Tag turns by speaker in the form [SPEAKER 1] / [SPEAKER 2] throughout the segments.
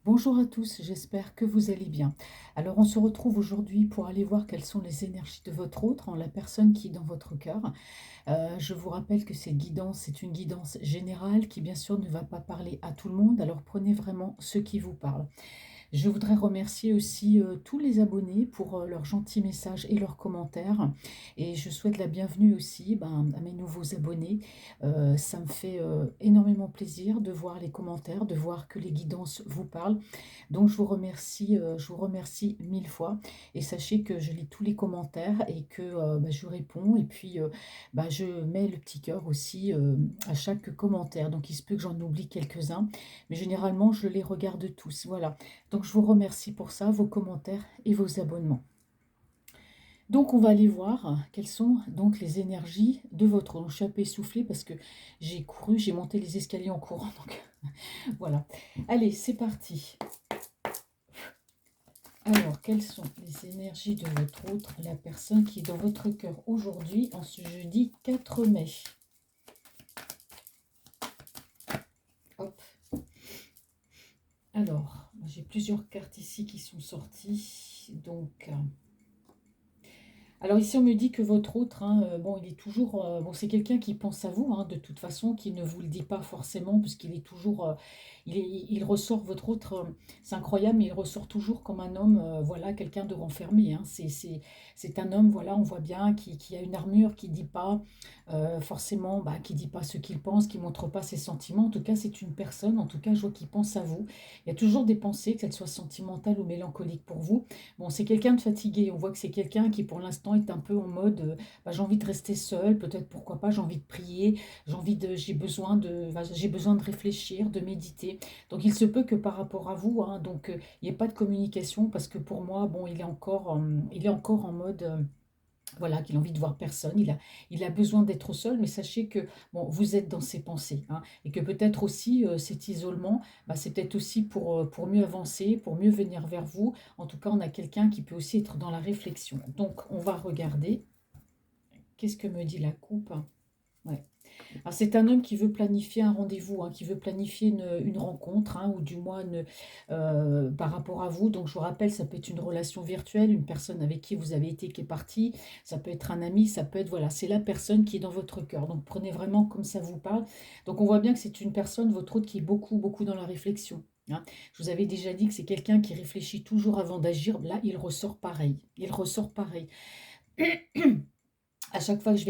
[SPEAKER 1] Bonjour à tous, j'espère que vous allez bien. Alors on se retrouve aujourd'hui pour aller voir quelles sont les énergies de votre autre, la personne qui est dans votre cœur. Je vous rappelle que cette guidance, c'est une guidance générale qui bien sûr ne va pas parler à tout le monde, alors prenez vraiment ce qui vous parle. Je voudrais remercier aussi tous les abonnés pour leurs gentils messages et leurs commentaires. Et je souhaite la bienvenue aussi à mes nouveaux abonnés. Ça me fait énormément plaisir de voir les commentaires, de voir que les guidances vous parlent. Donc je vous remercie mille fois. Et sachez que je lis tous les commentaires et que je réponds. Et puis je mets le petit cœur aussi à chaque commentaire. Donc il se peut que j'en oublie quelques-uns. Mais généralement, je les regarde tous. Voilà. Donc, je vous remercie pour ça, vos commentaires et vos abonnements. Donc, on va aller voir quelles sont donc les énergies de votre... Donc, je suis un peu essoufflée parce que j'ai couru, j'ai monté les escaliers en courant. Donc, voilà. Allez, c'est parti. Alors, quelles sont les énergies de votre autre, la personne qui est dans votre cœur aujourd'hui, en ce jeudi 4 mai. Hop. Alors, j'ai plusieurs cartes ici qui sont sorties. Donc... Alors ici, on me dit que votre autre, bon, il est toujours, bon, c'est quelqu'un qui pense à vous, de toute façon, qui ne vous le dit pas forcément, puisqu'il est toujours, il ressort, votre autre, c'est incroyable, mais il ressort toujours comme un homme, voilà, quelqu'un de renfermé, hein. C'est un homme, voilà, on voit bien, qui a une armure, qui dit pas forcément, qui dit pas ce qu'il pense, qui montre pas ses sentiments. En tout cas, c'est une personne, en tout cas, je vois qu'il pense à vous. Il y a toujours des pensées, qu'elles soient sentimentales ou mélancoliques pour vous. Bon, c'est quelqu'un de fatigué. On voit que c'est quelqu'un qui, pour l'instant, est un peu en mode j'ai envie de rester seul, peut-être pourquoi pas, j'ai envie de prier, j'ai besoin de réfléchir, de méditer. Donc, il se peut que par rapport à vous, donc, il n'y ait pas de communication parce que pour moi, bon, il est encore en mode. Voilà, qu'il a envie de voir personne, il a besoin d'être seul, mais sachez que bon, vous êtes dans ses pensées, et que peut-être aussi cet isolement, c'est peut-être aussi pour mieux avancer, pour mieux venir vers vous. En tout cas, on a quelqu'un qui peut aussi être dans la réflexion. Donc, on va regarder. Qu'est-ce que me dit la coupe? Ouais. Alors, c'est un homme qui veut planifier un rendez-vous, qui veut planifier une rencontre, ou du moins par rapport à vous. Donc, je vous rappelle, ça peut être une relation virtuelle, une personne avec qui vous avez été, qui est partie. Ça peut être un ami, ça peut être, voilà, c'est la personne qui est dans votre cœur. Donc, prenez vraiment comme ça vous parle. Donc, on voit bien que c'est une personne, votre autre, qui est beaucoup, beaucoup dans la réflexion. Je vous avais déjà dit que c'est quelqu'un qui réfléchit toujours avant d'agir. Là, il ressort pareil. Il ressort pareil. À chaque fois que je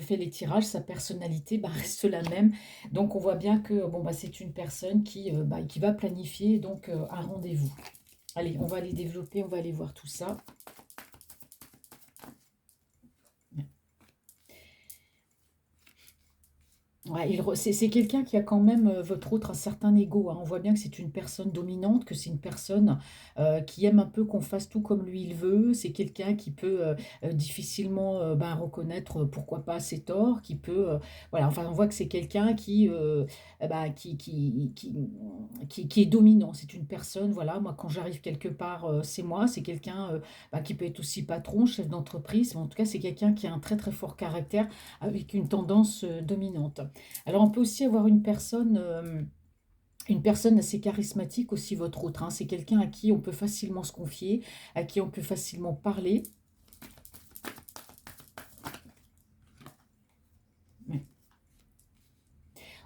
[SPEAKER 1] fais les tirages, sa personnalité reste la même. Donc on voit bien que bon, c'est une personne qui va planifier donc un rendez-vous. Allez, on va aller développer, on va aller voir tout ça. Ouais, c'est quelqu'un qui a quand même, votre autre, un certain ego. On voit bien que c'est une personne dominante, que c'est une personne qui aime un peu qu'on fasse tout comme lui il veut. C'est quelqu'un qui peut difficilement reconnaître, pourquoi pas, ses torts, qui peut... voilà, enfin, on voit que c'est quelqu'un qui est dominant. C'est une personne, voilà, moi, quand j'arrive quelque part, c'est moi. C'est quelqu'un qui peut être aussi patron, chef d'entreprise. Mais en tout cas, c'est quelqu'un qui a un très, très fort caractère avec une tendance dominante. Alors, on peut aussi avoir une personne assez charismatique aussi, votre autre. C'est quelqu'un à qui on peut facilement se confier, à qui on peut facilement parler. Ouais.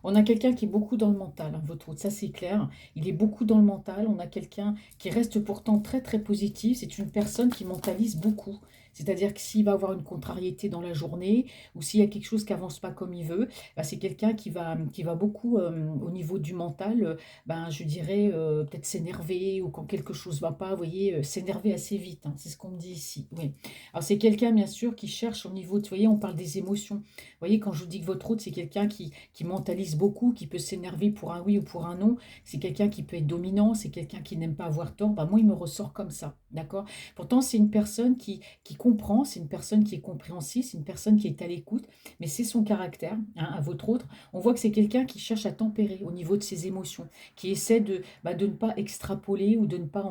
[SPEAKER 1] On a quelqu'un qui est beaucoup dans le mental, votre autre, ça c'est clair. Il est beaucoup dans le mental. On a quelqu'un qui reste pourtant très très positif. C'est une personne qui mentalise beaucoup. C'est-à-dire que s'il va avoir une contrariété dans la journée ou s'il y a quelque chose qui avance pas comme il veut, c'est quelqu'un qui va beaucoup au niveau du mental, je dirais peut-être s'énerver ou quand quelque chose va pas, vous voyez, s'énerver assez vite. C'est ce qu'on me dit ici. Oui. Alors c'est quelqu'un bien sûr qui cherche au niveau, vous voyez, on parle des émotions. Vous voyez, quand je vous dis que votre autre, c'est quelqu'un qui mentalise beaucoup, qui peut s'énerver pour un oui ou pour un non, c'est quelqu'un qui peut être dominant, c'est quelqu'un qui n'aime pas avoir tort, moi, il me ressort comme ça, d'accord? Pourtant, c'est une personne qui comprend, c'est une personne qui est compréhensive, c'est une personne qui est à l'écoute, mais c'est son caractère, à votre autre. On voit que c'est quelqu'un qui cherche à tempérer au niveau de ses émotions, qui essaie de ne pas extrapoler ou de ne pas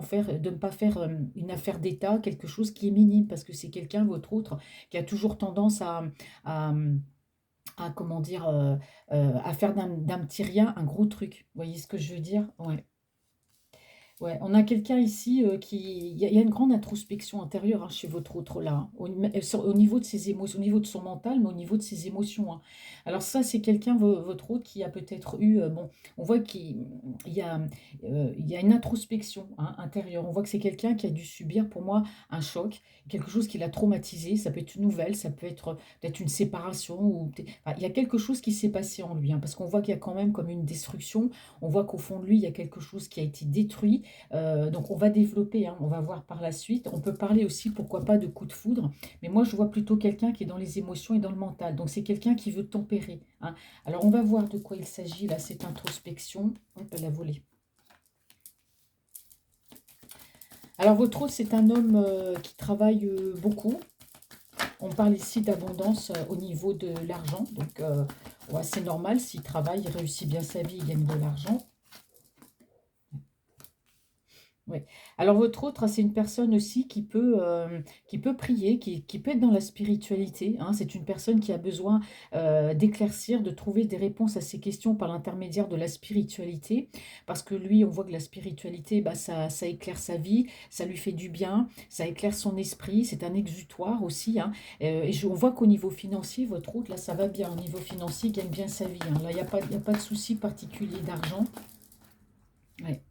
[SPEAKER 1] faire une affaire d'État, quelque chose qui est minime, parce que c'est quelqu'un, votre autre, qui a toujours tendance à comment dire, à faire d'un petit rien un gros truc. Vous voyez ce que je veux dire? Ouais. Ouais, on a quelqu'un ici, qui il y a une grande introspection intérieure, hein, chez votre autre là, hein, au niveau de ses émotions, au niveau de son mental, mais au niveau de ses émotions, hein. Alors ça, c'est quelqu'un, votre autre, qui a peut-être eu, bon, on voit qu'il y a une introspection, hein, intérieure. On voit que c'est quelqu'un qui a dû subir, pour moi, un choc, quelque chose qui l'a traumatisé. Ça peut être une nouvelle, ça peut être peut-être une séparation, enfin, il y a quelque chose qui s'est passé en lui, hein, parce qu'on voit qu'il y a quand même comme une destruction. On voit qu'au fond de lui, il y a quelque chose qui a été détruit. Donc on va développer, hein, on va voir par la suite. On peut parler aussi, pourquoi pas, de coup de foudre. Mais moi, je vois plutôt quelqu'un qui est dans les émotions et dans le mental. Donc c'est quelqu'un qui veut tempérer, hein. Alors on va voir de quoi il s'agit là, cette introspection. On peut la voler. Alors votre autre, c'est un homme qui travaille beaucoup. On parle ici d'abondance au niveau de l'argent. Donc ouais, c'est normal, s'il travaille, il réussit bien sa vie, il gagne de l'argent. Ouais. Alors votre autre, c'est une personne aussi qui peut prier, qui peut être dans la spiritualité, hein. C'est une personne qui a besoin d'éclaircir, de trouver des réponses à ses questions par l'intermédiaire de la spiritualité. Parce que lui, on voit que la spiritualité, bah, ça éclaire sa vie, ça lui fait du bien, ça éclaire son esprit, c'est un exutoire aussi, hein. On voit qu'au niveau financier, votre autre, là, ça va bien. Au niveau financier, il gagne bien sa vie, hein. Là, il y a pas de souci particulier d'argent. Ouais.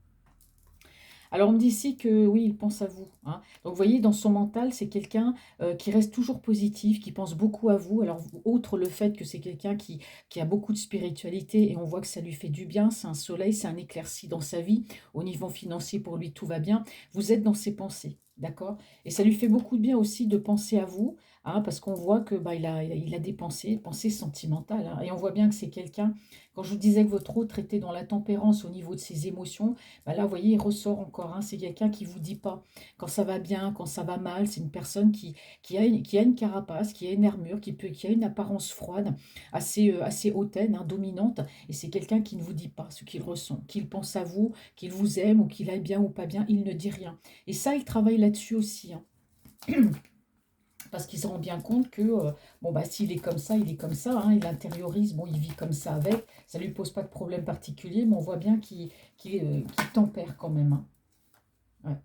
[SPEAKER 1] Alors, on me dit ici que oui, il pense à vous, hein. Donc, vous voyez, dans son mental, c'est quelqu'un qui reste toujours positif, qui pense beaucoup à vous. Alors, outre le fait que c'est quelqu'un qui a beaucoup de spiritualité et on voit que ça lui fait du bien, c'est un soleil, c'est un éclairci dans sa vie. Au niveau financier, pour lui, tout va bien. Vous êtes dans ses pensées, d'accord? Et ça lui fait beaucoup de bien aussi de penser à vous, hein, parce qu'on voit que bah, il a des pensées sentimentales, hein. Et on voit bien que c'est quelqu'un, quand je vous disais que votre autre était dans la tempérance au niveau de ses émotions, bah là, vous voyez, il ressort encore, hein. C'est quelqu'un qui ne vous dit pas quand ça va bien, quand ça va mal. C'est une personne qui a une carapace, qui a une armure, qui a une apparence froide, assez hautaine, hein, dominante. Et c'est quelqu'un qui ne vous dit pas ce qu'il ressent, qu'il pense à vous, qu'il vous aime ou qu'il aille bien ou pas bien. Il ne dit rien. Et ça, il travaille là-dessus aussi, hein. Parce qu'il se rend bien compte que bon, bah, s'il est comme ça, il est comme ça, hein. Il intériorise, bon, il vit comme ça avec. Ça ne lui pose pas de problème particulier, mais on voit bien qu'il tempère quand même, hein. Ouais.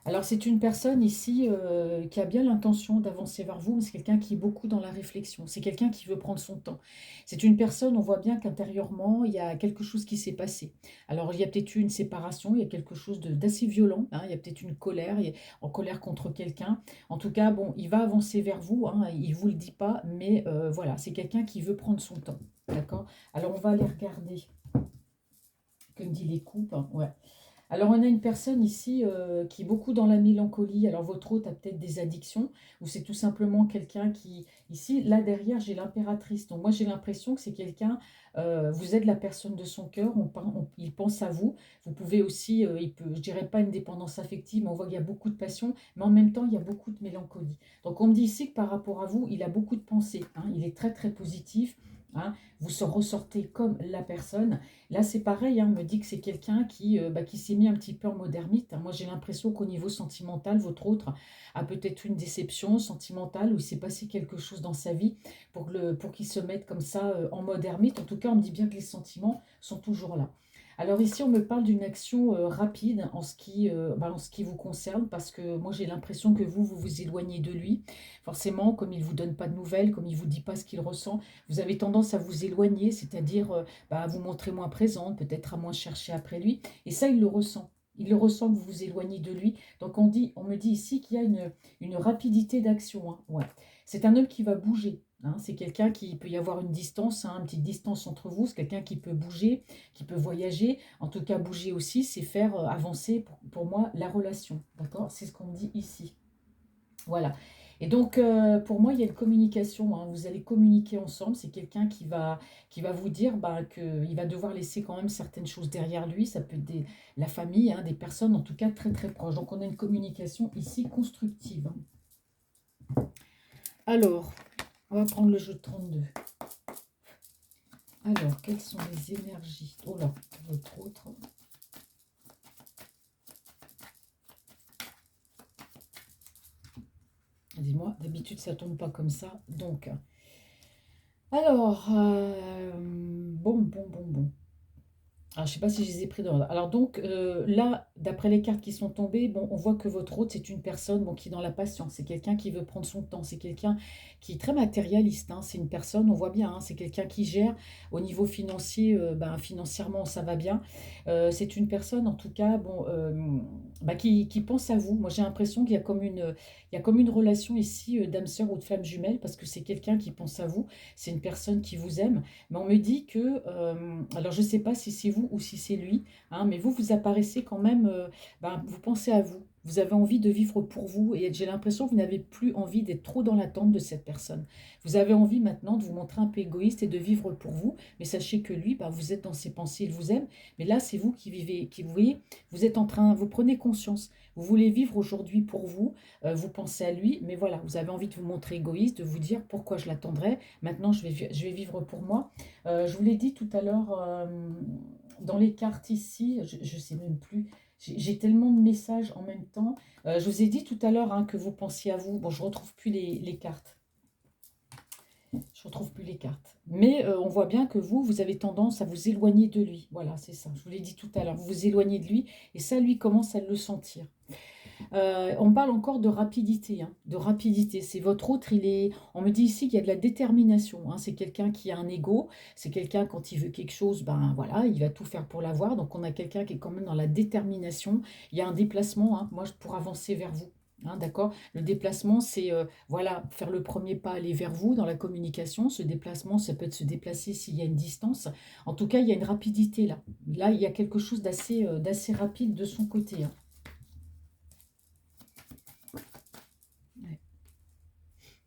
[SPEAKER 1] Alors, c'est une personne ici qui a bien l'intention d'avancer vers vous, mais c'est quelqu'un qui est beaucoup dans la réflexion. C'est quelqu'un qui veut prendre son temps. C'est une personne, on voit bien qu'intérieurement, il y a quelque chose qui s'est passé. Alors, il y a peut-être eu une séparation, il y a quelque chose d'assez violent, hein. Il y a peut-être une colère, il est en colère contre quelqu'un. En tout cas, bon, il va avancer vers vous, hein, il ne vous le dit pas, mais voilà, c'est quelqu'un qui veut prendre son temps. D'accord? Alors, on va aller regarder, comme dit les coupes, hein, ouais. Alors, on a une personne ici qui est beaucoup dans la mélancolie. Alors, votre hôte a peut-être des addictions ou c'est tout simplement quelqu'un qui... Ici, là derrière, j'ai l'impératrice. Donc, moi, j'ai l'impression que c'est quelqu'un, vous êtes la personne de son cœur, il pense à vous. Vous pouvez aussi, il peut, je dirais pas une dépendance affective, mais on voit qu'il y a beaucoup de passion, mais en même temps, il y a beaucoup de mélancolie. Donc, on me dit ici que par rapport à vous, il a beaucoup de pensées, hein. Il est très, très positif, hein. Vous ressortez comme la personne. Là, c'est pareil, hein, on me dit que c'est quelqu'un qui s'est mis un petit peu en modernite, hein. Moi, j'ai l'impression qu'au niveau sentimental, votre autre a peut-être une déception sentimentale où il s'est passé quelque chose dans sa vie pour qu'il se mette comme ça en mode ermite. En tout cas, on me dit bien que les sentiments sont toujours là. Alors ici, on me parle d'une action rapide en ce qui vous concerne, parce que moi, j'ai l'impression que vous vous éloignez de lui. Forcément, comme il ne vous donne pas de nouvelles, comme il ne vous dit pas ce qu'il ressent, vous avez tendance à vous éloigner, c'est-à-dire bah, à vous montrer moins présente, peut-être à moins chercher après lui. Et ça, il le ressent. Il le ressent que vous vous éloignez de lui. Donc on me dit ici qu'il y a une rapidité d'action, hein. Ouais. C'est un homme qui va bouger, hein. C'est quelqu'un qui peut y avoir une distance, hein, une petite distance entre vous. C'est quelqu'un qui peut bouger, qui peut voyager. En tout cas, bouger aussi, c'est faire avancer, pour moi, la relation. D'accord? C'est ce qu'on me dit ici. Voilà. Et donc, pour moi, il y a une communication, hein. Vous allez communiquer ensemble. C'est quelqu'un qui va vous dire bah, qu'il va devoir laisser quand même certaines choses derrière lui. Ça peut être la famille, hein, des personnes en tout cas très très proches. Donc, on a une communication ici constructive, hein. Alors, on va prendre le jeu de 32. Alors, quelles sont les énergies? Oh là, votre autre. Dis-moi, d'habitude, ça tombe pas comme ça. Donc, alors, bon. Alors, je ne sais pas si je les ai pris dans l'ordre. Alors donc, là, d'après les cartes qui sont tombées, bon, on voit que votre hôte, c'est une personne bon, qui est dans la patience. C'est quelqu'un qui veut prendre son temps. C'est quelqu'un qui est très matérialiste, hein. C'est une personne, on voit bien, hein, c'est quelqu'un qui gère au niveau financier. Ben, financièrement, ça va bien. C'est une personne, en tout cas, bon, bah, qui pense à vous. Moi, j'ai l'impression qu'il y a il y a comme une relation ici d'âme sœur ou de flamme jumelle parce que c'est quelqu'un qui pense à vous. C'est une personne qui vous aime. Mais on me dit que, alors je ne sais pas si c'est vous ou si c'est lui, hein, mais vous, vous apparaissez quand même, ben, vous pensez à vous. Vous avez envie de vivre pour vous et j'ai l'impression que vous n'avez plus envie d'être trop dans l'attente de cette personne. Vous avez envie maintenant de vous montrer un peu égoïste et de vivre pour vous, mais sachez que lui, ben, vous êtes dans ses pensées, il vous aime, mais là, c'est vous qui vivez, qui vous voyez, vous êtes en train, vous prenez conscience, vous voulez vivre aujourd'hui pour vous, vous pensez à lui, mais voilà, vous avez envie de vous montrer égoïste, de vous dire pourquoi je l'attendrai, maintenant je vais vivre pour moi. Je vous l'ai dit tout à l'heure dans les cartes ici, je ne sais même plus, j'ai tellement de messages en même temps. Je vous ai dit tout à l'heure hein, que vous pensiez à vous. Bon, je ne retrouve plus les cartes. Je retrouve plus les cartes. Mais on voit bien que vous, vous avez tendance à vous éloigner de lui. Voilà, c'est ça. Je vous l'ai dit tout à l'heure. Vous vous éloignez de lui et ça, lui, commence à le sentir. On parle encore de rapidité, hein, de rapidité. C'est votre autre, on me dit ici qu'il y a de la détermination, hein. C'est quelqu'un qui a un ego, c'est quelqu'un quand il veut quelque chose, ben voilà, il va tout faire pour l'avoir. Donc on a quelqu'un qui est quand même dans la détermination. Il y a un déplacement, hein, moi pour avancer vers vous. Hein, d'accord? Le déplacement, c'est voilà, faire le premier pas, aller vers vous dans la communication. Ce déplacement, ça peut être se déplacer s'il y a une distance. En tout cas, il y a une rapidité là. Là, il y a quelque chose d'assez rapide de son côté, hein. Ouais.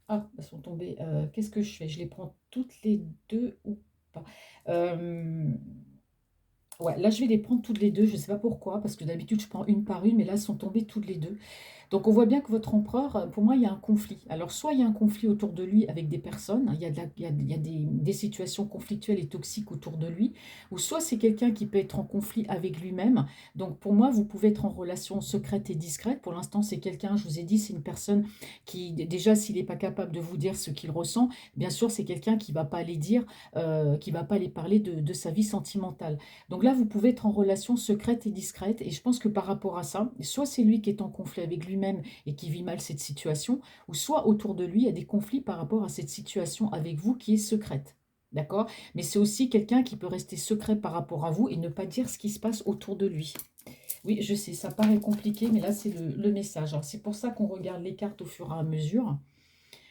[SPEAKER 1] Ah, elles sont tombées. Qu'est-ce que je fais? Je les prends toutes les deux ou pas? Euh, ouais, là, je vais les prendre toutes les deux. Je ne sais pas pourquoi, parce que d'habitude, je prends une par une, mais là, elles sont tombées toutes les deux. Donc on voit bien que votre empereur, pour moi, il y a un conflit. Alors soit il y a un conflit autour de lui avec des personnes, il y a, il y a des situations conflictuelles et toxiques autour de lui, ou soit c'est quelqu'un qui peut être en conflit avec lui-même. Donc pour moi, vous pouvez être en relation secrète et discrète. Pour l'instant, c'est quelqu'un, je vous ai dit, c'est une personne qui, déjà, s'il n'est pas capable de vous dire ce qu'il ressent, bien sûr, c'est quelqu'un qui ne va pas aller dire, qui ne va pas aller parler de sa vie sentimentale. Donc là, vous pouvez être en relation secrète et discrète. Et je pense que par rapport à ça, soit c'est lui qui est en conflit avec lui-même et qui vit mal cette situation, ou soit autour de lui, il y a des conflits par rapport à cette situation avec vous qui est secrète. D'accord? Mais c'est aussi quelqu'un qui peut rester secret par rapport à vous et ne pas dire ce qui se passe autour de lui. Oui, je sais, ça paraît compliqué, mais là, c'est le message. Alors, c'est pour ça qu'on regarde les cartes au fur et à mesure.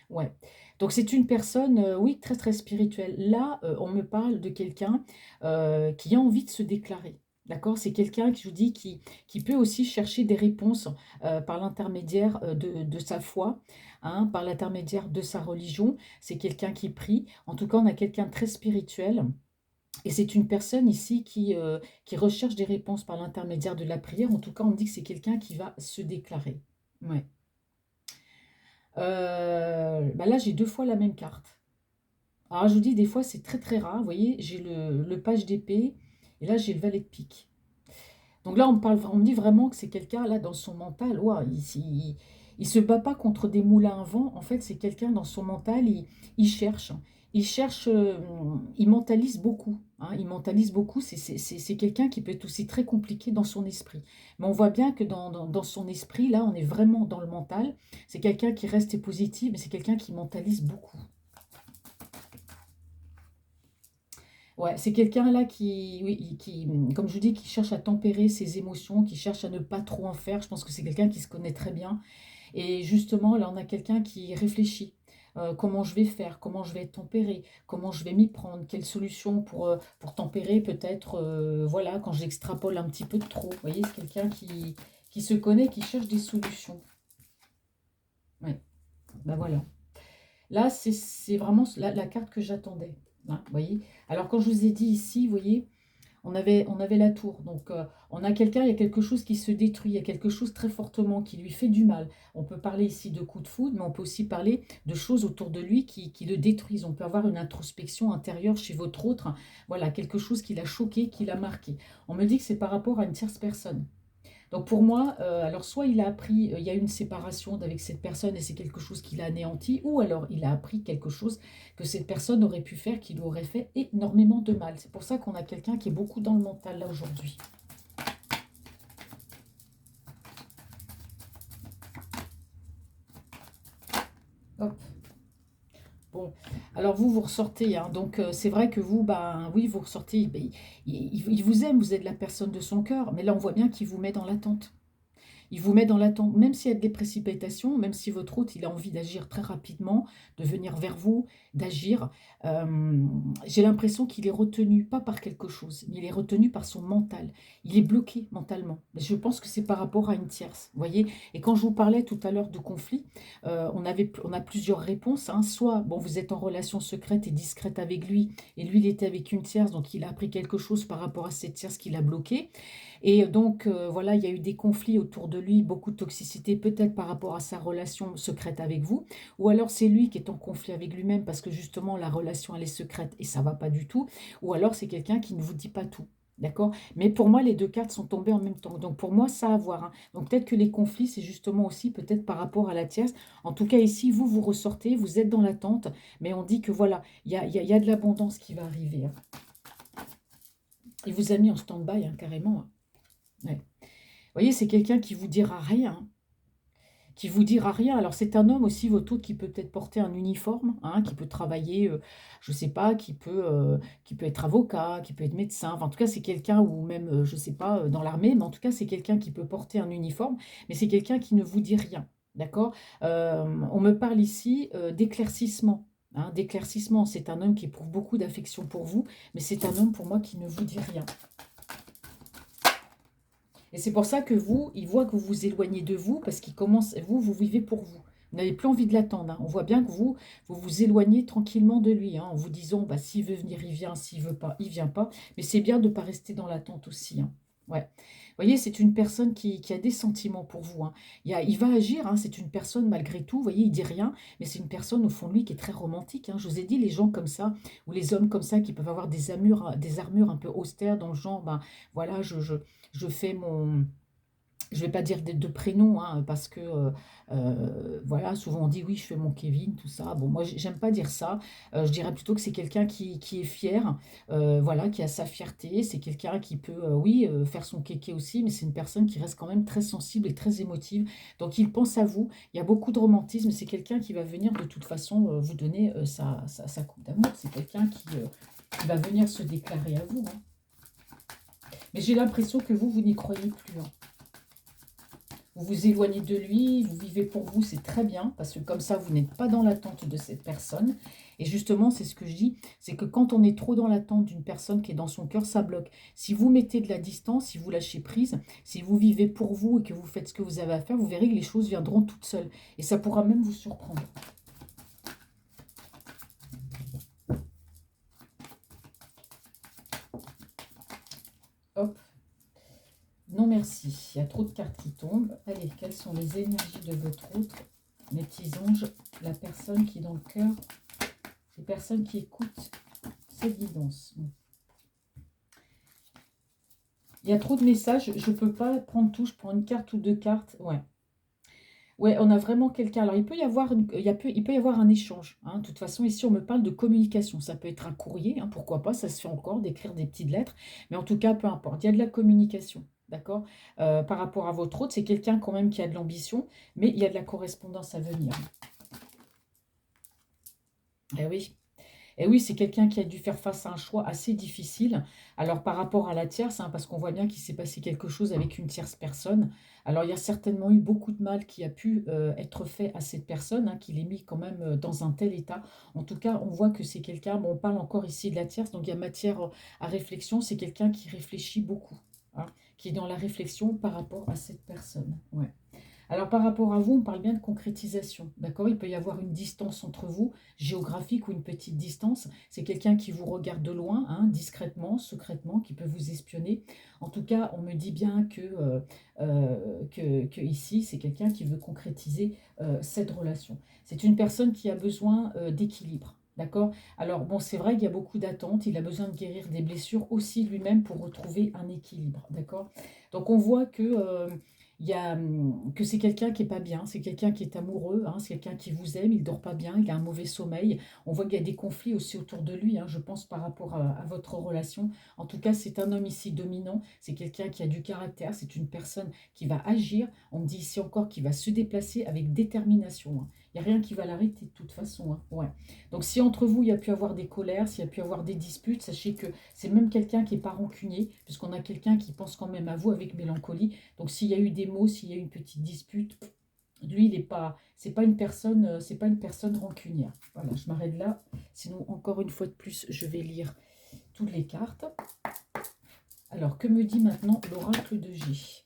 [SPEAKER 1] Ouais. Donc c'est une personne, oui, très très spirituelle. Là, on me parle de quelqu'un qui a envie de se déclarer. D'accord? C'est quelqu'un qui, je vous dis, qui peut aussi chercher des réponses par l'intermédiaire de sa foi, hein, par l'intermédiaire de sa religion. C'est quelqu'un qui prie. En tout cas, on a quelqu'un de très spirituel. Et c'est une personne ici qui recherche des réponses par l'intermédiaire de la prière. En tout cas, on me dit que c'est quelqu'un qui va se déclarer. Ouais. Bah là, j'ai deux fois la même carte. Alors, je vous dis, des fois, c'est très très rare. Vous voyez, j'ai le page d'épée et là, j'ai le valet de pique. Donc là, on me dit vraiment que c'est quelqu'un, là, dans son mental, ouah, il se bat pas contre des moulins à vent. En fait, c'est quelqu'un dans son mental, il cherche. Il cherche, il mentalise beaucoup, hein, il mentalise beaucoup. C'est quelqu'un qui peut être aussi très compliqué dans son esprit. Mais on voit bien que dans son esprit, là, on est vraiment dans le mental. C'est quelqu'un qui reste positif, mais c'est quelqu'un qui mentalise beaucoup. Ouais, c'est quelqu'un là qui, oui, comme je vous dis, qui cherche à tempérer ses émotions, qui cherche à ne pas trop en faire. Je pense que c'est quelqu'un qui se connaît très bien. Et justement, là, on a quelqu'un qui réfléchit. Comment je vais faire, comment je vais être tempéré, comment je vais m'y prendre, quelle solution pour tempérer peut-être, voilà, quand j'extrapole un petit peu de trop. Vous voyez, c'est quelqu'un qui se connaît, qui cherche des solutions. Ouais, ben voilà. Là, c'est vraiment la carte que j'attendais, hein, vous voyez. Alors, quand je vous ai dit ici, vous voyez, on avait la tour. Donc, on a quelqu'un, il y a quelque chose qui se détruit, il y a quelque chose très fortement qui lui fait du mal. On peut parler ici de coups de foudre, mais on peut aussi parler de choses autour de lui qui le détruisent. On peut avoir une introspection intérieure chez votre autre. Voilà, quelque chose qui l'a choqué, qui l'a marqué. On me dit que c'est par rapport à une tierce personne. Donc pour moi, alors soit il a appris, il y a eu une séparation avec cette personne et c'est quelque chose qu'il a anéanti, ou alors il a appris quelque chose que cette personne aurait pu faire, qui lui aurait fait énormément de mal. C'est pour ça qu'on a quelqu'un qui est beaucoup dans le mental là aujourd'hui. Hop. Bon, alors vous, vous ressortez, hein, donc c'est vrai que vous, ben oui, vous ressortez, ben, il vous aime, vous êtes la personne de son cœur, mais là on voit bien qu'il vous met dans l'attente. Il vous met dans l'attente, même s'il y a des précipitations, même si votre hôte, il a envie d'agir très rapidement, de venir vers vous, d'agir. euh, j'ai l'impression qu'il est retenu, pas par quelque chose, mais il est retenu par son mental. Il est bloqué mentalement. Je pense que c'est par rapport à une tierce, vous voyez. Et quand je vous parlais tout à l'heure de conflit, on a plusieurs réponses, hein. Soit, bon, vous êtes en relation secrète et discrète avec lui, et lui, il était avec une tierce, donc il a appris quelque chose par rapport à cette tierce qu'il a bloqué. Et donc, voilà, il y a eu des conflits autour de lui, beaucoup de toxicité, peut-être par rapport à sa relation secrète avec vous, ou alors c'est lui qui est en conflit avec lui-même parce que justement la relation elle est secrète et ça va pas du tout, ou alors c'est quelqu'un qui ne vous dit pas tout. D'accord? Mais pour moi, les deux cartes sont tombées en même temps. Donc pour moi, ça a à voir, hein. Donc peut-être que les conflits, c'est justement aussi peut-être par rapport à la tierce. En tout cas, ici, vous, vous ressortez, vous êtes dans l'attente, mais on dit que voilà, il y a de l'abondance qui va arriver, hein. Il vous a mis en stand-by, hein, carrément, hein. Ouais. Vous voyez, c'est quelqu'un qui vous dira rien, qui vous dira rien. Alors c'est un homme aussi, votre hôte, qui peut peut-être porter un uniforme, hein, qui peut travailler, je ne sais pas, qui peut être avocat, qui peut être médecin. Enfin, en tout cas, c'est quelqu'un, ou même, je ne sais pas, dans l'armée, mais en tout cas, c'est quelqu'un qui peut porter un uniforme, mais c'est quelqu'un qui ne vous dit rien. D'accord? On me parle ici d'éclaircissement. Hein, d'éclaircissement. C'est un homme qui éprouve beaucoup d'affection pour vous, mais c'est un homme pour moi qui ne vous dit rien. Et c'est pour ça que vous, il voit que vous vous éloignez de vous parce qu'il commence, vous, vous vivez pour vous. Vous n'avez plus envie de l'attendre, hein. On voit bien que vous vous éloignez tranquillement de lui, hein, en vous disant, bah, s'il veut venir, il vient, s'il veut pas, il vient pas. Mais c'est bien de ne pas rester dans l'attente aussi, hein. Ouais. Vous voyez, c'est une personne qui a des sentiments pour vous, hein. Il va agir, hein, c'est une personne malgré tout. Vous voyez, il dit rien, mais c'est une personne au fond de lui qui est très romantique, hein. Je vous ai dit, les gens comme ça, ou les hommes comme ça, qui peuvent avoir des armures un peu austères, dans le genre, ben, voilà, je fais mon... Je ne vais pas dire de prénom, hein, parce que voilà, souvent on dit oui, je fais mon Kevin, tout ça. Bon, moi, j'aime pas dire ça. Je dirais plutôt que c'est quelqu'un qui est fier, voilà, qui a sa fierté. C'est quelqu'un qui peut, oui, faire son kéké aussi, mais c'est une personne qui reste quand même très sensible et très émotive. Donc, il pense à vous. Il y a beaucoup de romantisme. C'est quelqu'un qui va venir de toute façon vous donner sa coupe d'amour. C'est quelqu'un qui va venir se déclarer à vous, hein. Mais j'ai l'impression que vous n'y croyez plus, hein. Vous vous éloignez de lui, vous vivez pour vous, c'est très bien, parce que comme ça, vous n'êtes pas dans l'attente de cette personne. Et justement, c'est ce que je dis, c'est que quand on est trop dans l'attente d'une personne qui est dans son cœur, ça bloque. Si vous mettez de la distance, si vous lâchez prise, si vous vivez pour vous et que vous faites ce que vous avez à faire, vous verrez que les choses viendront toutes seules. Et ça pourra même vous surprendre. Hop, non merci, il y a trop de cartes qui tombent. Allez, quelles sont les énergies de votre autre, mes petits anges, la personne qui est dans le cœur, les personnes qui écoutent cette guidance. Il y a trop de messages, je ne peux pas prendre tout, je prends une carte ou deux cartes. Ouais. Ouais, on a vraiment quelqu'un. Alors, il peut y avoir un échange, hein. De toute façon, ici, on me parle de communication. Ça peut être un courrier, hein, pourquoi pas, ça se fait encore, d'écrire des petites lettres. Mais en tout cas, peu importe. Il y a de la communication, d'accord? Par rapport à votre autre, c'est quelqu'un quand même qui a de l'ambition, mais il y a de la correspondance à venir. Eh oui. Et oui, c'est quelqu'un qui a dû faire face à un choix assez difficile. Alors, par rapport à la tierce, hein, parce qu'on voit bien qu'il s'est passé quelque chose avec une tierce personne. Alors, il y a certainement eu beaucoup de mal qui a pu être fait à cette personne, hein, qui l'ait mis quand même dans un tel état. En tout cas, on voit que c'est quelqu'un, bon, on parle encore ici de la tierce, donc il y a matière à réflexion. C'est quelqu'un qui réfléchit beaucoup, hein, qui est dans la réflexion par rapport à cette personne. Ouais. Alors par rapport à vous, on parle bien de concrétisation, d'accord? Il peut y avoir une distance entre vous, géographique ou une petite distance. C'est quelqu'un qui vous regarde de loin, hein, discrètement, secrètement, qui peut vous espionner. En tout cas, on me dit bien que ici, c'est quelqu'un qui veut concrétiser cette relation. C'est une personne qui a besoin d'équilibre. D'accord? Alors bon, c'est vrai qu'il y a beaucoup d'attentes, il a besoin de guérir des blessures aussi lui-même pour retrouver un équilibre, d'accord? Donc on voit que, il y a, que c'est quelqu'un qui est pas bien, c'est quelqu'un qui est amoureux, hein, c'est quelqu'un qui vous aime, il dort pas bien, il a un mauvais sommeil. On voit qu'il y a des conflits aussi autour de lui, hein, je pense par rapport à votre relation. En tout cas, c'est un homme ici dominant, c'est quelqu'un qui a du caractère, c'est une personne qui va agir. On me dit ici encore qu'il va se déplacer avec détermination, hein. Il n'y a rien qui va l'arrêter de toute façon, hein. Ouais. Donc si entre vous, il y a pu avoir des colères, s'il y a pu avoir des disputes, sachez que c'est même quelqu'un qui n'est pas rancunier, puisqu'on a quelqu'un qui pense quand même à vous avec mélancolie. Donc s'il y a eu des mots, s'il y a eu une petite dispute, lui, il est pas, c'est pas une personne rancunière. Voilà, je m'arrête là. Sinon, encore une fois de plus, je vais lire toutes les cartes. Alors, que me dit maintenant l'oracle de G?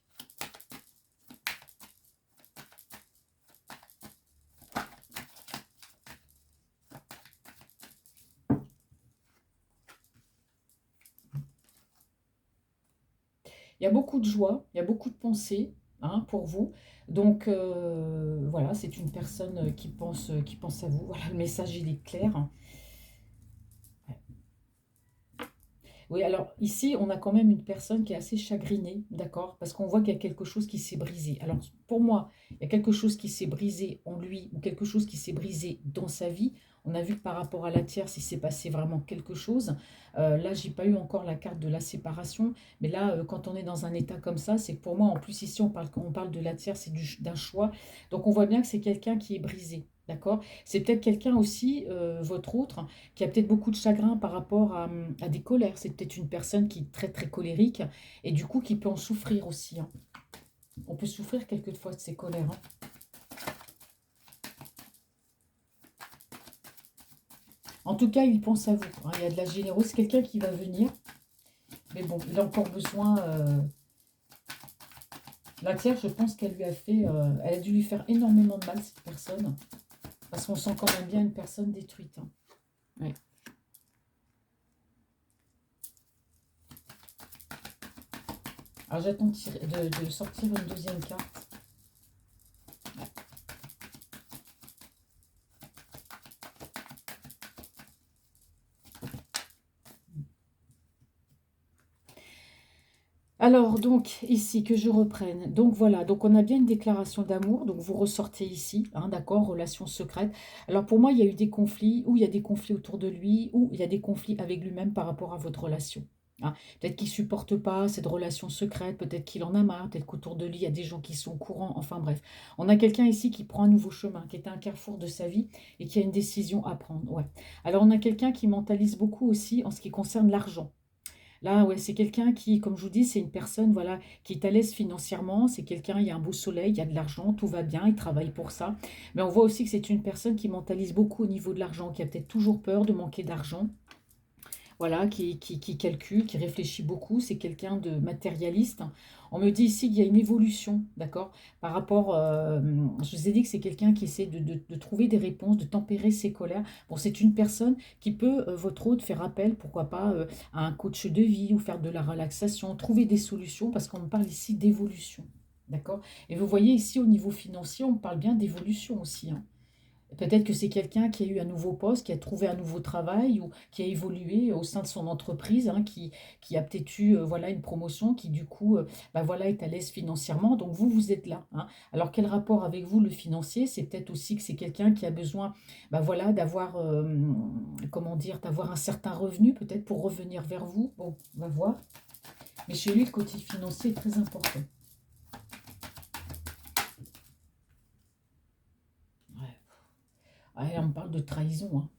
[SPEAKER 1] Il y a beaucoup de joie, il y a beaucoup de pensées, hein, pour vous. Donc voilà, c'est une personne qui pense à vous. Voilà, le message, il est clair. Oui, alors ici, on a quand même une personne qui est assez chagrinée, d'accord? Parce qu'on voit qu'il y a quelque chose qui s'est brisé. Alors, pour moi, il y a quelque chose qui s'est brisé en lui ou quelque chose qui s'est brisé dans sa vie. On a vu que par rapport à la tierce, il s'est passé vraiment quelque chose. Là, j'ai pas eu encore la carte de la séparation, mais là, quand on est dans un état comme ça, c'est que pour moi, en plus ici, on parle de la tierce et d'un choix. Donc, on voit bien que c'est quelqu'un qui est brisé, d'accord? C'est peut-être quelqu'un aussi, votre autre, qui a peut-être beaucoup de chagrin par rapport à des colères. C'est peut-être une personne qui est très très colérique et du coup qui peut en souffrir aussi, hein. On peut souffrir quelquefois de ces colères, hein. En tout cas, il pense à vous, hein. Il y a de la générosité, c'est quelqu'un qui va venir. Mais bon, il a encore besoin. La Terre, je pense qu'elle lui a fait. Elle a dû lui faire énormément de mal, cette personne. Parce qu'on sent quand même bien une personne détruite, hein. Ouais. Alors j'attends de sortir une deuxième carte. Alors, donc, ici, que je reprenne. Donc, voilà, donc on a bien une déclaration d'amour. Donc, vous ressortez ici, hein, d'accord, relation secrète. Alors, pour moi, il y a eu des conflits, ou il y a des conflits autour de lui, ou il y a des conflits avec lui-même par rapport à votre relation, hein. Peut-être qu'il ne supporte pas cette relation secrète, peut-être qu'il en a marre, peut-être qu'autour de lui, il y a des gens qui sont au courant. Enfin, bref. On a quelqu'un ici qui prend un nouveau chemin, qui est à un carrefour de sa vie et qui a une décision à prendre. Ouais. Alors, on a quelqu'un qui mentalise beaucoup aussi en ce qui concerne l'argent. Là, ouais, c'est quelqu'un qui, comme je vous dis, c'est une personne, voilà, qui est à l'aise financièrement. C'est quelqu'un, il y a un beau soleil, il y a de l'argent, tout va bien, il travaille pour ça. Mais on voit aussi que c'est une personne qui mentalise beaucoup au niveau de l'argent, qui a peut-être toujours peur de manquer d'argent. Voilà, qui calcule, qui réfléchit beaucoup, c'est quelqu'un de matérialiste. On me dit ici qu'il y a une évolution, d'accord, par rapport, je vous ai dit que c'est quelqu'un qui essaie de trouver des réponses, de tempérer ses colères. Bon, c'est une personne qui peut, votre hôte, faire appel, pourquoi pas, à un coach de vie ou faire de la relaxation, trouver des solutions, parce qu'on me parle ici d'évolution, d'accord? Et vous voyez ici, au niveau financier, on parle bien d'évolution aussi, hein. Peut-être que c'est quelqu'un qui a eu un nouveau poste, qui a trouvé un nouveau travail ou qui a évolué au sein de son entreprise, hein, qui a peut-être eu voilà, une promotion, qui du coup bah, voilà, est à l'aise financièrement. Donc vous, vous êtes là, hein. Alors quel rapport avec vous, le financier? C'est peut-être aussi que c'est quelqu'un qui a besoin bah, voilà, d'avoir comment dire, d'avoir un certain revenu, peut-être pour revenir vers vous. Bon, on va voir. Mais chez lui, le côté financier est très important. Ouais. Ouais, on parle de trahison, hein.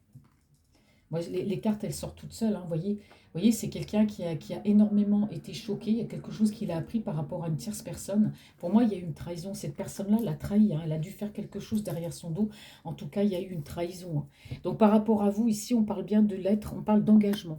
[SPEAKER 1] Moi, les cartes, elles sortent toutes seules, hein, vous voyez, c'est quelqu'un qui a énormément été choqué. Il y a quelque chose qu'il a appris par rapport à une tierce personne. Pour moi, il y a eu une trahison. Cette personne-là l'a trahi, hein. Elle a dû faire quelque chose derrière son dos. En tout cas, il y a eu une trahison, hein. Donc, par rapport à vous, ici, on parle bien de l'être, on parle d'engagement.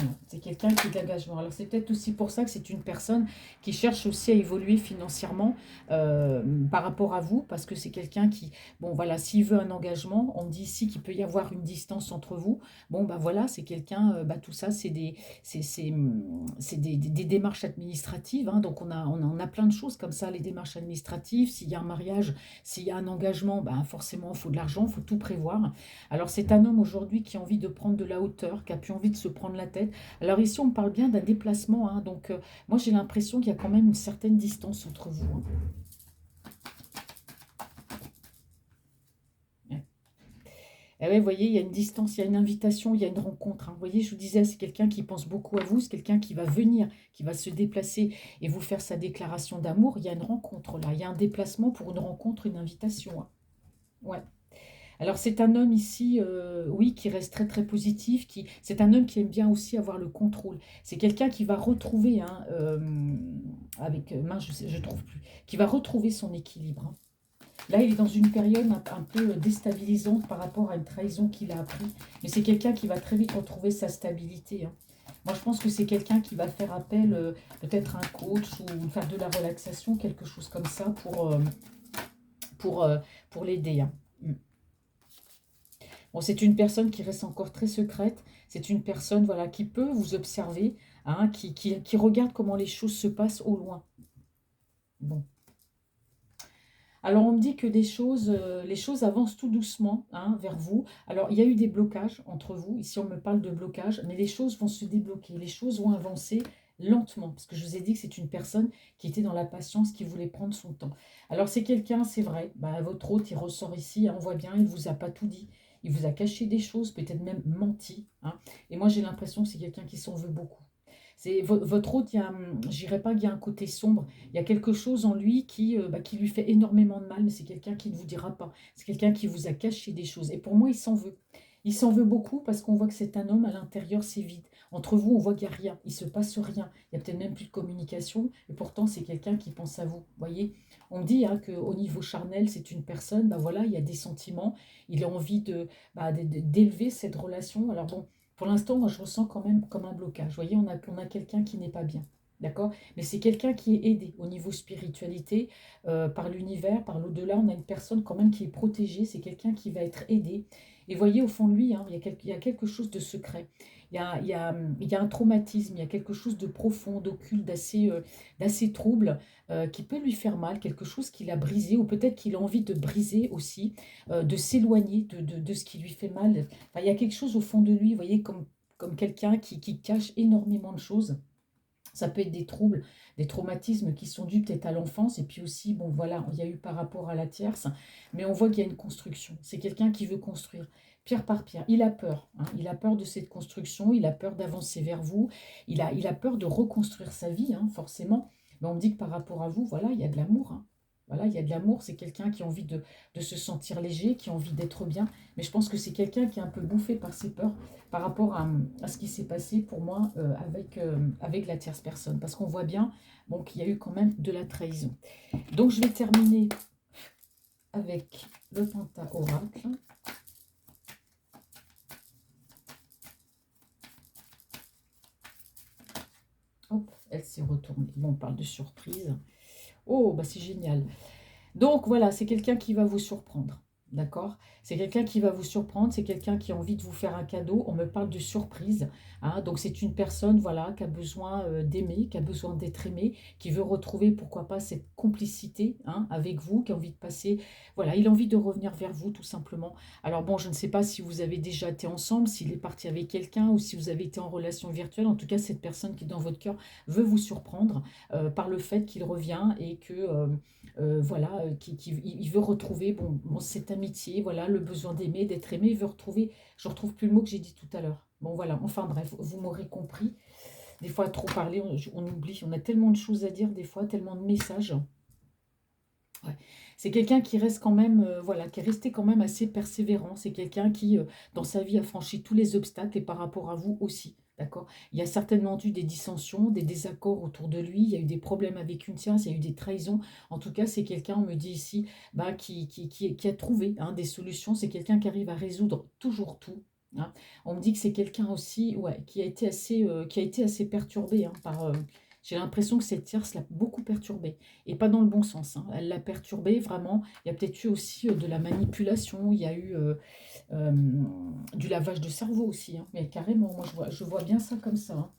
[SPEAKER 1] Non, c'est quelqu'un qui est de l'engagement. Alors c'est peut-être aussi pour ça que c'est une personne qui cherche aussi à évoluer financièrement euh, par rapport à vous, parce que c'est quelqu'un qui, bon voilà, s'il veut un engagement, on dit ici qu'il peut y avoir une distance entre vous. Bon bah voilà, c'est quelqu'un, bah, tout ça, c'est des démarches administratives, hein. Donc on a plein de choses comme ça, les démarches administratives. S'il y a un mariage, s'il y a un engagement, bah forcément il faut de l'argent, il faut tout prévoir. Alors c'est un homme aujourd'hui qui a envie de prendre de la hauteur, qui a plus envie de se prendre la tête. Alors ici, on parle bien d'un déplacement, hein, donc moi j'ai l'impression qu'il y a quand même une certaine distance entre vous, hein. Ouais. Et ouais, vous voyez, il y a une distance, il y a une invitation, il y a une rencontre, hein. Vous voyez, je vous disais, c'est quelqu'un qui pense beaucoup à vous, c'est quelqu'un qui va venir, qui va se déplacer et vous faire sa déclaration d'amour. Il y a une rencontre là, il y a un déplacement pour une rencontre, une invitation, hein. Ouais. Alors c'est un homme ici, oui, qui reste très très positif, c'est un homme qui aime bien aussi avoir le contrôle. C'est quelqu'un qui va retrouver, hein, avec, mince, je trouve plus, qui va retrouver son équilibre, hein. Là, il est dans une période un peu déstabilisante par rapport à une trahison qu'il a appris, mais c'est quelqu'un qui va très vite retrouver sa stabilité, hein. Moi, je pense que c'est quelqu'un qui va faire appel peut-être à un coach ou faire de la relaxation, quelque chose comme ça pour, euh, pour l'aider, hein. Mm. Bon, c'est une personne qui reste encore très secrète. C'est une personne voilà, qui peut vous observer, hein, qui regarde comment les choses se passent au loin. Bon. Alors, on me dit que les choses avancent tout doucement, hein, vers vous. Alors, il y a eu des blocages entre vous. Ici, on me parle de blocage, mais les choses vont se débloquer. Les choses vont avancer lentement. Parce que je vous ai dit que c'est une personne qui était dans la patience, qui voulait prendre son temps. Alors, c'est quelqu'un, c'est vrai, bah, votre hôte, il ressort ici, hein, on voit bien, il ne vous a pas tout dit. Il vous a caché des choses, peut-être même menti, hein. Et moi, j'ai l'impression que c'est quelqu'un qui s'en veut beaucoup. C'est votre hôte, je dirais pas qu'il y a un côté sombre, il y a quelque chose en lui qui lui fait énormément de mal, mais c'est quelqu'un qui ne vous dira pas. C'est quelqu'un qui vous a caché des choses. Et pour moi, il s'en veut. Il s'en veut beaucoup parce qu'on voit que c'est un homme, à l'intérieur, c'est vide. Entre vous, on voit qu'il n'y a rien. Il ne se passe rien. Il n'y a peut-être même plus de communication. Et pourtant, c'est quelqu'un qui pense à vous. Voyez, on dit hein, qu'au niveau charnel, c'est une personne, bah voilà, il y a des sentiments. Il a envie d'élever cette relation. Alors bon, pour l'instant, moi, je ressens quand même comme un blocage. Vous voyez, on a quelqu'un qui n'est pas bien. D'accord? Mais c'est quelqu'un qui est aidé au niveau spiritualité, par l'univers, par l'au-delà. On a une personne quand même qui est protégée. C'est quelqu'un qui va être aidé. Et voyez, au fond de lui, hein, il y a quelque chose de secret. Il y a un traumatisme, il y a quelque chose de profond, d'occulte, d'assez trouble, qui peut lui faire mal, quelque chose qu'il a brisé, ou peut-être qu'il a envie de briser aussi, de s'éloigner de ce qui lui fait mal. Enfin, il y a quelque chose au fond de lui, vous voyez, comme quelqu'un qui cache énormément de choses. Ça peut être des troubles, des traumatismes qui sont dus peut-être à l'enfance, et puis aussi, bon voilà, il y a eu par rapport à la tierce, mais on voit qu'il y a une construction. C'est quelqu'un qui veut construire pierre par pierre. Il a peur, hein, il a peur de cette construction, il a peur d'avancer vers vous, il a peur de reconstruire sa vie, hein, forcément. Mais on me dit que par rapport à vous, voilà, il y a de l'amour, hein. Voilà, il y a de l'amour, c'est quelqu'un qui a envie de se sentir léger, qui a envie d'être bien, mais je pense que c'est quelqu'un qui est un peu bouffé par ses peurs par rapport à ce qui s'est passé pour moi avec la tierce personne. Parce qu'on voit bien bon, qu'il y a eu quand même de la trahison. Donc je vais terminer avec le Penta-Oracle. Hop, elle s'est retournée. Bon, on parle de surprise. Oh, bah c'est génial. Donc voilà, c'est quelqu'un qui va vous surprendre. D'accord? C'est quelqu'un qui va vous surprendre, c'est quelqu'un qui a envie de vous faire un cadeau. On me parle de surprise, hein. Donc c'est une personne voilà, qui a besoin d'aimer, qui a besoin d'être aimée, qui veut retrouver, pourquoi pas, cette complicité hein, avec vous, qui a envie de passer. Voilà, il a envie de revenir vers vous tout simplement. Alors bon, je ne sais pas si vous avez déjà été ensemble, s'il est parti avec quelqu'un ou si vous avez été en relation virtuelle. En tout cas, cette personne qui est dans votre cœur veut vous surprendre par le fait qu'il revient et que voilà, il veut retrouver bon, cette amitié, voilà, le besoin d'aimer, d'être aimé, il veut retrouver, je ne retrouve plus le mot que j'ai dit tout à l'heure. Bon voilà, enfin bref, vous m'aurez compris. Des fois, à trop parler, on oublie, on a tellement de choses à dire, des fois, tellement de messages. Ouais. C'est quelqu'un qui reste quand même, voilà, qui est resté quand même assez persévérant. C'est quelqu'un qui, dans sa vie, a franchi tous les obstacles et par rapport à vous aussi. D'accord? Il y a certainement eu des dissensions, des désaccords autour de lui. Il y a eu des problèmes avec une tierce, il y a eu des trahisons. En tout cas, c'est quelqu'un, on me dit ici, bah, qui a trouvé hein, des solutions. C'est quelqu'un qui arrive à résoudre toujours tout. hein. On me dit que c'est quelqu'un aussi, ouais, qui a été assez perturbé, hein, j'ai l'impression que cette tierce l'a beaucoup perturbé. Et pas dans le bon sens, hein. Elle l'a perturbé vraiment. Il y a peut-être eu aussi de la manipulation. Il y a eu euh, du lavage de cerveau aussi, hein. Mais carrément, moi je vois bien ça comme ça, hein.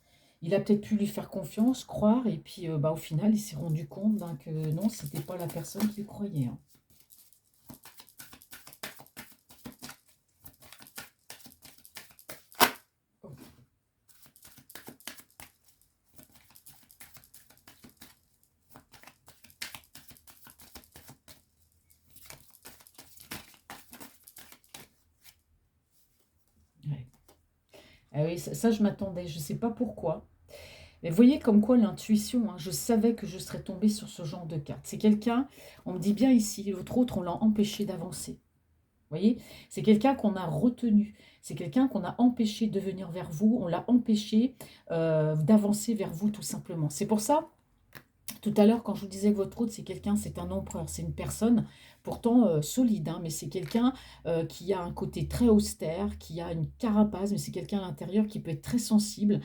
[SPEAKER 1] Il a peut-être pu lui faire confiance, croire, et puis bah, au final, il s'est rendu compte ben, que non, c'était pas la personne qu'il croyait, hein. Ouais. Ah oui, ça, je m'attendais, je ne sais pas pourquoi. Mais vous voyez comme quoi l'intuition, hein, je savais que je serais tombée sur ce genre de carte. C'est quelqu'un, on me dit bien ici, votre autre, on l'a empêché d'avancer. Vous voyez, c'est quelqu'un qu'on a retenu, c'est quelqu'un qu'on a empêché de venir vers vous, on l'a empêché d'avancer vers vous tout simplement. C'est pour ça tout à l'heure, quand je vous disais que votre hôte, c'est quelqu'un, c'est un empereur, c'est une personne pourtant solide, hein, mais c'est quelqu'un qui a un côté très austère, qui a une carapace, mais c'est quelqu'un à l'intérieur qui peut être très sensible,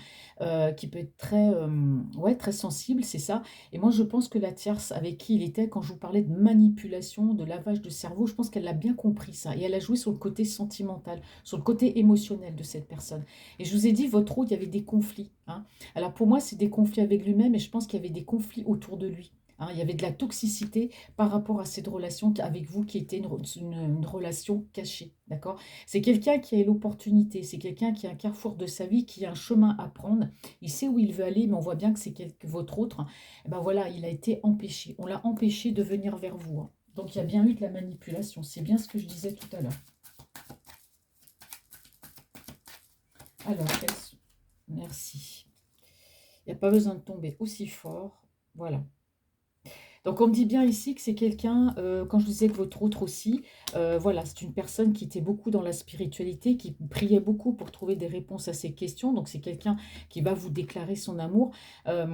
[SPEAKER 1] qui peut être ouais, très sensible, c'est ça. Et moi, je pense que la tierce avec qui il était, quand je vous parlais de manipulation, de lavage de cerveau, je pense qu'elle l'a bien compris ça. Et elle a joué sur le côté sentimental, sur le côté émotionnel de cette personne. Et je vous ai dit, votre hôte, il y avait des conflits, hein. Alors pour moi, c'est des conflits avec lui-même et je pense qu'il y avait des conflits autour de lui, hein. Il y avait de la toxicité par rapport à cette relation avec vous qui était une relation cachée. D'accord? C'est quelqu'un qui a l'opportunité, c'est quelqu'un qui a un carrefour de sa vie, qui a un chemin à prendre. Il sait où il veut aller, mais on voit bien que c'est votre autre. Eh ben voilà, il a été empêché. On l'a empêché de venir vers vous, hein. Donc il y a bien eu de la manipulation. C'est bien ce que je disais tout à l'heure. Alors, merci. Il n'y a pas besoin de tomber aussi fort. Voilà. Donc on me dit bien ici que c'est quelqu'un, quand je disais que votre autre aussi, voilà, c'est une personne qui était beaucoup dans la spiritualité, qui priait beaucoup pour trouver des réponses à ses questions. Donc c'est quelqu'un qui va vous déclarer son amour. Euh,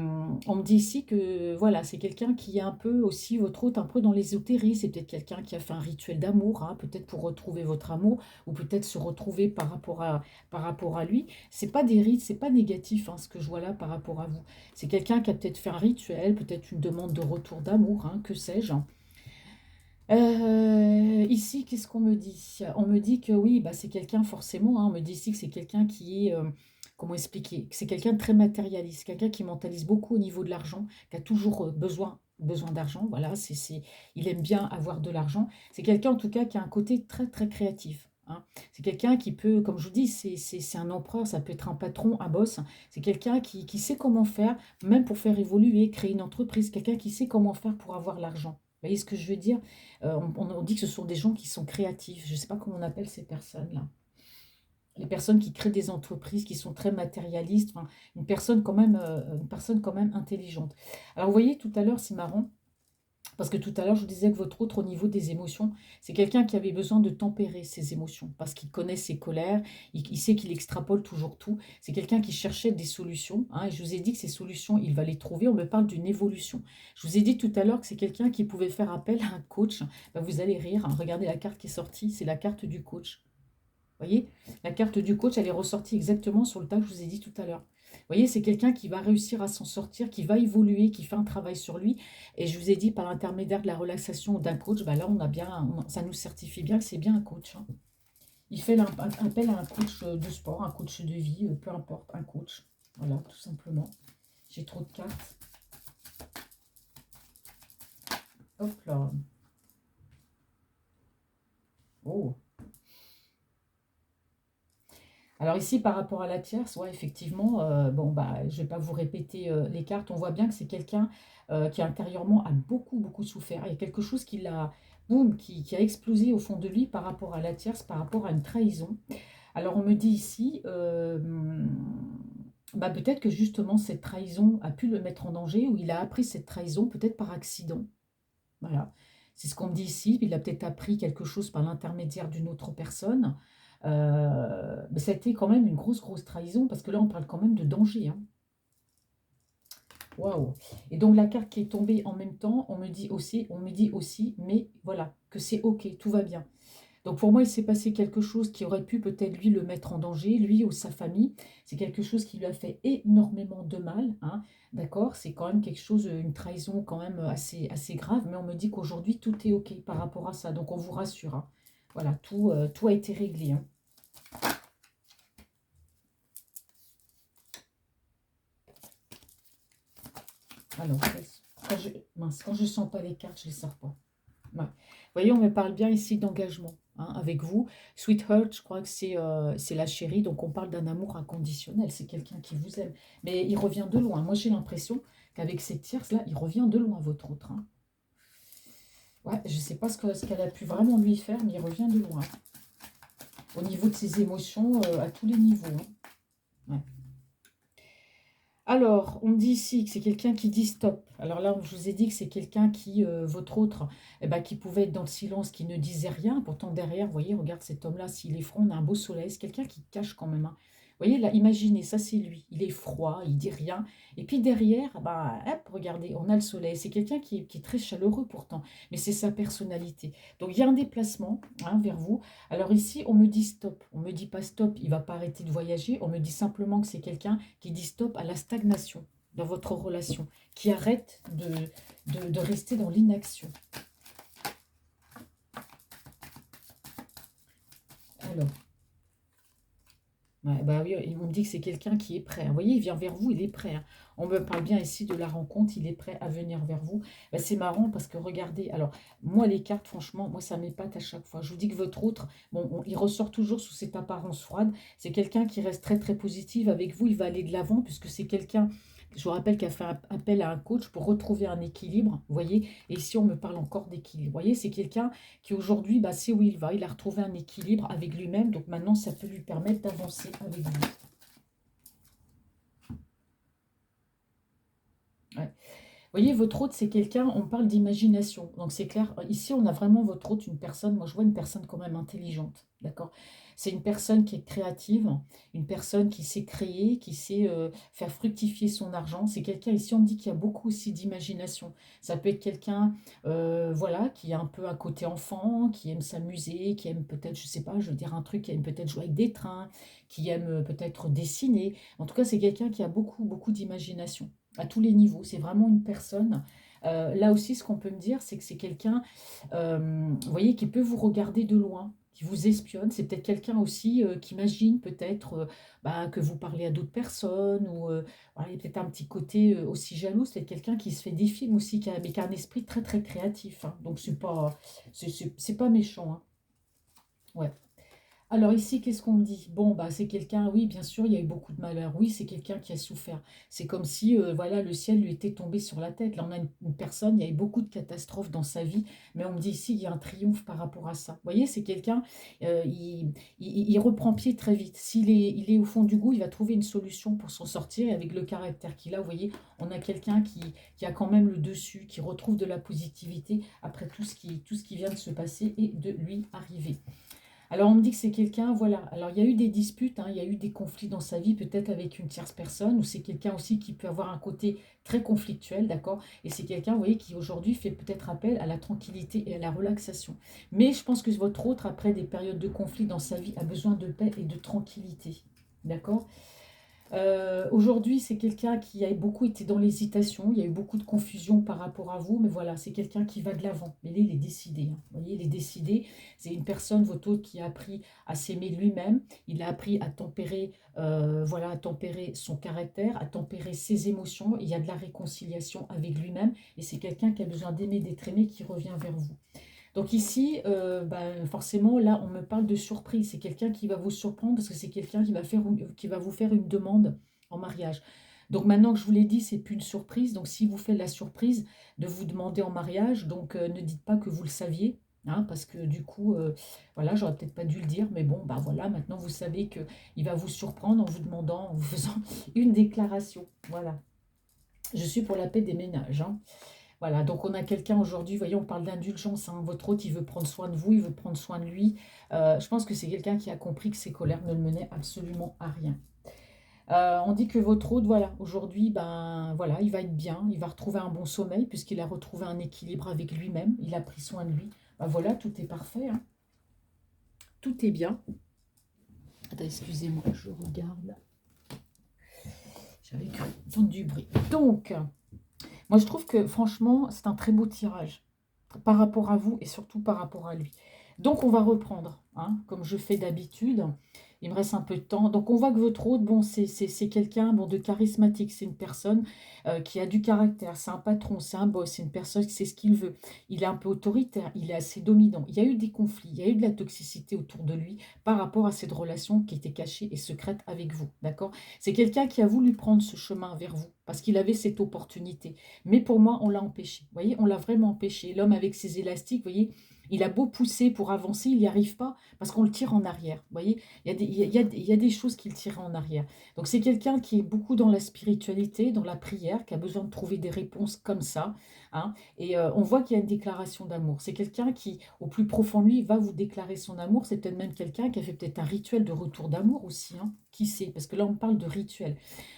[SPEAKER 1] on me dit ici que voilà, c'est quelqu'un qui est un peu aussi votre autre, un peu dans l'ésotérisme. C'est peut-être quelqu'un qui a fait un rituel d'amour, hein, peut-être pour retrouver votre amour, ou peut-être se retrouver par rapport à lui. C'est pas des rites, c'est pas négatif, hein, ce que je vois là par rapport à vous. C'est quelqu'un qui a peut-être fait un rituel, peut-être une demande de retour d'amour, hein, que sais-je. Ici, qu'est-ce qu'on me dit? On me dit que oui, bah, c'est quelqu'un forcément, hein, on me dit ici que c'est quelqu'un qui est, comment expliquer? Que c'est quelqu'un de très matérialiste, quelqu'un qui mentalise beaucoup au niveau de l'argent, qui a toujours besoin d'argent. Voilà, il aime bien avoir de l'argent. C'est quelqu'un en tout cas qui a un côté très très créatif, hein. C'est quelqu'un qui peut, comme je vous dis, c'est un empereur, ça peut être un patron, un boss. C'est quelqu'un qui sait comment faire, même pour faire évoluer, créer une entreprise, quelqu'un qui sait comment faire pour avoir l'argent. Vous voyez ce que je veux dire? On dit que ce sont des gens qui sont créatifs. Je ne sais pas comment on appelle ces personnes-là. Les personnes qui créent des entreprises, qui sont très matérialistes. Enfin, une personne quand même intelligente. Alors, vous voyez, tout à l'heure, c'est marrant. Parce que tout à l'heure, je vous disais que votre autre, au niveau des émotions, c'est quelqu'un qui avait besoin de tempérer ses émotions, parce qu'il connaît ses colères, il sait qu'il extrapole toujours tout. C'est quelqu'un qui cherchait des solutions, hein, et je vous ai dit que ces solutions, il va les trouver. On me parle d'une évolution. Je vous ai dit tout à l'heure que c'est quelqu'un qui pouvait faire appel à un coach. Ben, vous allez rire, hein. Regardez la carte qui est sortie, c'est la carte du coach. Vous voyez, la carte du coach, elle est ressortie exactement sur le tas que je vous ai dit tout à l'heure. Vous voyez, c'est quelqu'un qui va réussir à s'en sortir, qui va évoluer, qui fait un travail sur lui. Et je vous ai dit, par l'intermédiaire de la relaxation d'un coach, bah là, on a bien, ça nous certifie bien que c'est bien un coach, hein. Il fait appel à un coach de sport, un coach de vie, peu importe, un coach. Voilà, tout simplement. J'ai trop de cartes. Hop là. Oh. Alors ici, par rapport à la tierce, ouais, effectivement, bon, bah, je ne vais pas vous répéter les cartes. On voit bien que c'est quelqu'un qui intérieurement a beaucoup, beaucoup souffert. Il y a quelque chose boum, qui a explosé au fond de lui par rapport à la tierce, par rapport à une trahison. Alors on me dit ici, bah, peut-être que justement cette trahison a pu le mettre en danger, ou il a appris cette trahison peut-être par accident. Voilà, c'est ce qu'on me dit ici. Il a peut-être appris quelque chose par l'intermédiaire d'une autre personne. Mais ça a été quand même une grosse, grosse trahison, parce que là, on parle quand même de danger, hein. Waouh! Et donc, la carte qui est tombée en même temps, on me dit aussi, mais voilà, que c'est OK, tout va bien. Donc pour moi, il s'est passé quelque chose qui aurait pu peut-être lui le mettre en danger, lui ou sa famille. C'est quelque chose qui lui a fait énormément de mal, hein, d'accord? C'est quand même quelque chose, une trahison quand même assez grave, mais on me dit qu'aujourd'hui, tout est OK par rapport à ça. Donc on vous rassure, hein. Voilà, tout a été réglé, hein. Alors, quand je sens pas les cartes, je les sors pas. Ouais. Vous voyez, on me parle bien ici d'engagement, hein, avec vous. Sweetheart, je crois que c'est la chérie, donc on parle d'un amour inconditionnel. C'est quelqu'un qui vous aime. Mais il revient de loin. Moi, j'ai l'impression qu'avec cette tierce-là, il revient de loin, votre autre, hein. Ouais, je ne sais pas ce qu'elle a pu vraiment lui faire, mais il revient de loin. Au niveau de ses émotions, à tous les niveaux, hein. Ouais. Alors, on me dit ici que c'est quelqu'un qui dit stop. Alors là, je vous ai dit que c'est quelqu'un qui, votre autre, eh ben, qui pouvait être dans le silence, qui ne disait rien. Pourtant, derrière, vous voyez, regarde cet homme-là, s'il est franc, on a un beau soleil. C'est quelqu'un qui cache quand même, hein. Vous voyez, là, imaginez, ça c'est lui. Il est froid, il dit rien. Et puis derrière, bah, hop, regardez, on a le soleil. C'est quelqu'un qui est très chaleureux pourtant, mais c'est sa personnalité. Donc, il y a un déplacement, hein, vers vous. Alors ici, on me dit stop. On ne me dit pas stop, il ne va pas arrêter de voyager. On me dit simplement que c'est quelqu'un qui dit stop à la stagnation dans votre relation, qui arrête de rester dans l'inaction. Alors, ouais, bah oui, on me dit que c'est quelqu'un qui est prêt, hein. Vous voyez, il vient vers vous, il est prêt, hein. On me parle bien ici de la rencontre, il est prêt à venir vers vous. Bah, c'est marrant parce que regardez, alors moi les cartes, franchement, moi ça m'épate à chaque fois. Je vous dis que votre autre, bon, il ressort toujours sous cette apparence froide. C'est quelqu'un qui reste très très positif avec vous, il va aller de l'avant puisque c'est quelqu'un, je vous rappelle, qui a fait appel à un coach pour retrouver un équilibre, vous voyez. Et ici on me parle encore d'équilibre. Vous voyez, c'est quelqu'un qui aujourd'hui, bah, sait où il va. Il a retrouvé un équilibre avec lui-même. Donc maintenant, ça peut lui permettre d'avancer avec vous. Ouais. Vous voyez, votre hôte, c'est quelqu'un, on parle d'imagination. Donc c'est clair, ici, on a vraiment votre hôte, une personne, moi je vois une personne quand même intelligente, d'accord? C'est une personne qui est créative, une personne qui sait créer, qui sait faire fructifier son argent. C'est quelqu'un, ici, on me dit qu'il y a beaucoup aussi d'imagination. Ça peut être quelqu'un, voilà, qui a un peu un côté enfant, qui aime s'amuser, qui aime peut-être, je sais pas, je veux dire un truc, qui aime peut-être jouer avec des trains, qui aime peut-être dessiner. En tout cas, c'est quelqu'un qui a beaucoup, beaucoup d'imagination à tous les niveaux. C'est vraiment une personne. Là aussi, ce qu'on peut me dire, c'est que c'est quelqu'un, vous voyez, qui peut vous regarder de loin, qui vous espionne. C'est peut-être quelqu'un aussi qui imagine peut-être bah, que vous parlez à d'autres personnes, ou voilà, il y a peut-être un petit côté aussi jaloux. C'est quelqu'un qui se fait des films aussi, mais qui a un esprit très très créatif, hein. Donc c'est pas méchant, hein. Ouais. Alors ici, qu'est-ce qu'on me dit? Bon, bah, c'est quelqu'un, oui, bien sûr, il y a eu beaucoup de malheur. Oui, c'est quelqu'un qui a souffert. C'est comme si, voilà, le ciel lui était tombé sur la tête. Là, on a une personne, il y a eu beaucoup de catastrophes dans sa vie, mais on me dit ici, il y a un triomphe par rapport à ça. Vous voyez, c'est quelqu'un, il reprend pied très vite. Il est au fond du goût, il va trouver une solution pour s'en sortir. Et avec le caractère qu'il a, vous voyez, on a quelqu'un qui a quand même le dessus, qui retrouve de la positivité après tout ce qui vient de se passer et de lui arriver. Alors, on me dit que c'est quelqu'un, voilà. Alors, il y a eu des disputes, hein, il y a eu des conflits dans sa vie, peut-être avec une tierce personne, ou c'est quelqu'un aussi qui peut avoir un côté très conflictuel, d'accord? Et c'est quelqu'un, vous voyez, qui aujourd'hui fait peut-être appel à la tranquillité et à la relaxation. Mais je pense que votre autre, après des périodes de conflit dans sa vie, a besoin de paix et de tranquillité, d'accord? Aujourd'hui, c'est quelqu'un qui a beaucoup été dans l'hésitation. Il y a eu beaucoup de confusion par rapport à vous, mais voilà, c'est quelqu'un qui va de l'avant. Mais là, il est décidé, hein. Vous voyez, il est décidé. C'est une personne, votre hôte, qui a appris à s'aimer lui-même. Il a appris à tempérer, voilà, à tempérer son caractère, à tempérer ses émotions. Il y a de la réconciliation avec lui-même. Et c'est quelqu'un qui a besoin d'aimer, d'être aimé, qui revient vers vous. Donc ici, ben, forcément, là, on me parle de surprise. C'est quelqu'un qui va vous surprendre parce que c'est quelqu'un qui va vous faire une demande en mariage. Donc maintenant que je vous l'ai dit, c'est plus une surprise. Donc si vous faites la surprise de vous demander en mariage, donc ne dites pas que vous le saviez, hein, parce que du coup, voilà, j'aurais peut-être pas dû le dire, mais bon, bah voilà, maintenant vous savez que il va vous surprendre en vous demandant, en vous faisant une déclaration. Voilà. Je suis pour la paix des ménages, hein. Voilà, donc on a quelqu'un aujourd'hui, vous voyez, on parle d'indulgence, hein. Votre hôte, il veut prendre soin de vous, il veut prendre soin de lui. Je pense que c'est quelqu'un qui a compris que ses colères ne le menaient absolument à rien. On dit que votre hôte, voilà, aujourd'hui, ben voilà, il va être bien, il va retrouver un bon sommeil puisqu'il a retrouvé un équilibre avec lui-même, il a pris soin de lui. Ben voilà, tout est parfait, hein. tout est bien. Attends, excusez-moi, je regarde. J'avais cru entendre du bruit. Donc, moi je trouve que franchement, c'est un très beau tirage par rapport à vous et surtout par rapport à lui. Donc on va reprendre, hein, comme je fais d'habitude. Il me reste un peu de temps. Donc on voit que votre hôte, bon, c'est quelqu'un bon, de charismatique. C'est une personne qui a du caractère. C'est un patron, c'est un boss, c'est une personne qui sait ce qu'il veut. Il est un peu autoritaire, il est assez dominant. Il y a eu des conflits, il y a eu de la toxicité autour de lui par rapport à cette relation qui était cachée et secrète avec vous. D'accord? C'est quelqu'un qui a voulu prendre ce chemin vers vous parce qu'il avait cette opportunité. Mais pour moi, on l'a empêché. Vous voyez, on l'a vraiment empêché. L'homme avec ses élastiques, vous voyez, il a beau pousser pour avancer, il n'y arrive pas parce qu'on le tire en arrière. Vous voyez, il y a des choses qui le tirent en arrière. Donc c'est quelqu'un qui est beaucoup dans la spiritualité, dans la prière, qui a besoin de trouver des réponses comme ça, hein. Et on voit qu'il y a une déclaration d'amour. C'est quelqu'un qui, au plus profond de lui, va vous déclarer son amour. C'est peut-être même quelqu'un qui a fait peut-être un rituel de retour d'amour aussi, hein. Qui sait? Parce que là, on parle de rituel.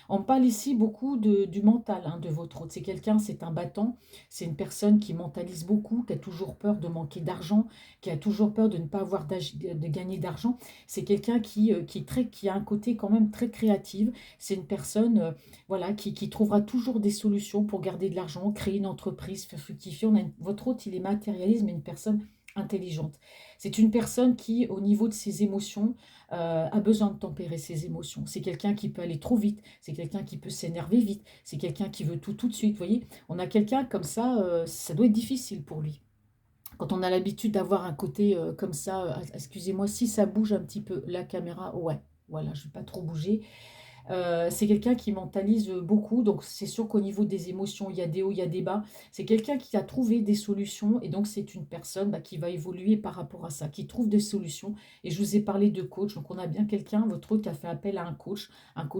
[SPEAKER 1] On parle ici beaucoup du mental, hein, de votre hôte. C'est quelqu'un, c'est un battant, c'est une personne qui mentalise beaucoup, qui a toujours peur de manquer d'argent, qui a toujours peur de ne pas avoir de gagner d'argent. C'est quelqu'un qui a un côté quand même très créatif. C'est une personne voilà, qui trouvera toujours des solutions pour garder de l'argent, créer une entreprise, faire fructifier. Votre hôte, il est matérialiste, mais une personne intelligente. C'est une personne qui, au niveau de ses émotions, a besoin de tempérer ses émotions. C'est quelqu'un qui peut aller trop vite, c'est quelqu'un qui peut s'énerver vite, c'est quelqu'un qui veut tout de suite. Vous voyez, on a quelqu'un comme ça doit être difficile pour lui. Quand on a l'habitude d'avoir un côté comme ça, excusez-moi si ça bouge un petit peu la caméra, ouais, voilà, je ne vais pas trop bouger. C'est quelqu'un qui mentalise beaucoup, donc c'est sûr qu'au niveau des émotions, il y a des hauts, il y a des bas. C'est quelqu'un qui a trouvé des solutions et donc c'est une personne qui va évoluer par rapport à ça, qui trouve des solutions. Et je vous ai parlé de coach, donc on a bien quelqu'un, votre hôte, qui a fait appel à un coach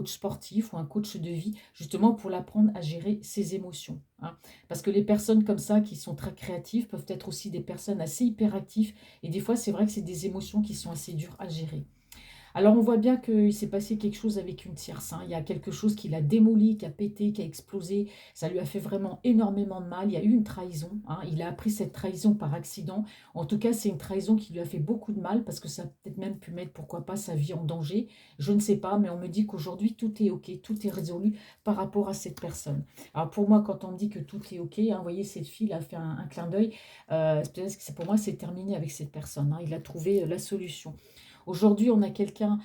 [SPEAKER 1] sportif ou un coach de vie, justement pour l'apprendre à gérer ses émotions, hein. Parce que les personnes comme ça, qui sont très créatives, peuvent être aussi des personnes assez hyperactives. Et des fois, c'est vrai que c'est des émotions qui sont assez dures à gérer. Alors on voit bien qu'il s'est passé quelque chose avec une tierce, hein. Il y a quelque chose qui l'a démoli, qui a pété, qui a explosé. Ça lui a fait vraiment énormément de mal. Il y a eu une trahison, hein. Il a appris cette trahison par accident. En tout cas, c'est une trahison qui lui a fait beaucoup de mal parce que ça a peut-être même pu mettre, pourquoi pas, sa vie en danger. Je ne sais pas, mais on me dit qu'aujourd'hui, tout est OK, tout est résolu par rapport à cette personne. Alors pour moi, quand on me dit que tout est OK, hein, vous voyez, cette fille a fait un clin d'œil. Peut-être que pour moi, c'est terminé avec cette personne, hein. Il a trouvé la solution. Aujourd'hui, on a quelqu'un